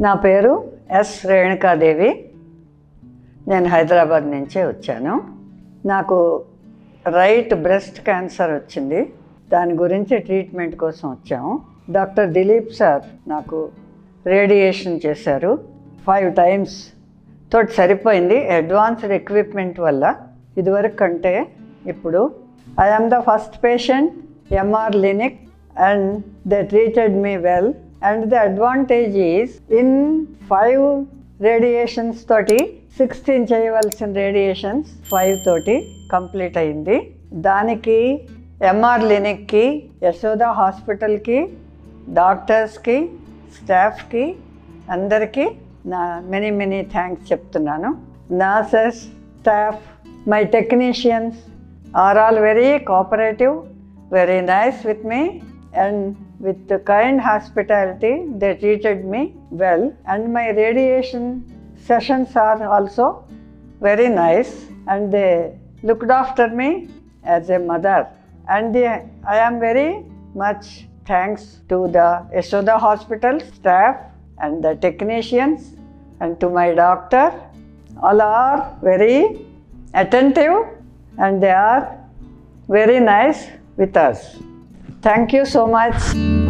నా పేరు ఎస్ రేణుకాదేవి. నేను హైదరాబాద్ నుంచే వచ్చాను. నాకు రైట్ బ్రెస్ట్ క్యాన్సర్ వచ్చింది. దాని గురించి ట్రీట్మెంట్ కోసం వచ్చాము. డాక్టర్ దిలీప్ సార్ నాకు రేడియేషన్ చేశారు. 5 times తోటి సరిపోయింది. అడ్వాన్స్డ్ ఎక్విప్మెంట్ వల్ల ఇదివరకు కంటే ఇప్పుడు I am the first patient MR linac and they treated me well. And the advantage is in 5 radiations తోటి 16 చేయవలసిన రేడియేషన్స్ 5 తోటి కంప్లీట్ అయింది. దానికి ఎంఆర్ లినిక్కి, యశోద హాస్పిటల్కి, డాక్టర్స్కి, స్టాఫ్కి అందరికీ నా మెనీ థ్యాంక్స్ చెప్తున్నాను. Nurses, staff, my technicians are all very cooperative, very nice with me and with kind hospitality they treated me well, and my radiation sessions are also very nice, and they looked after me as a mother, and I am very much thanks to the Yashoda Hospital staff and the technicians and to my doctor. All are very attentive and they are very nice with us. Thank you so much.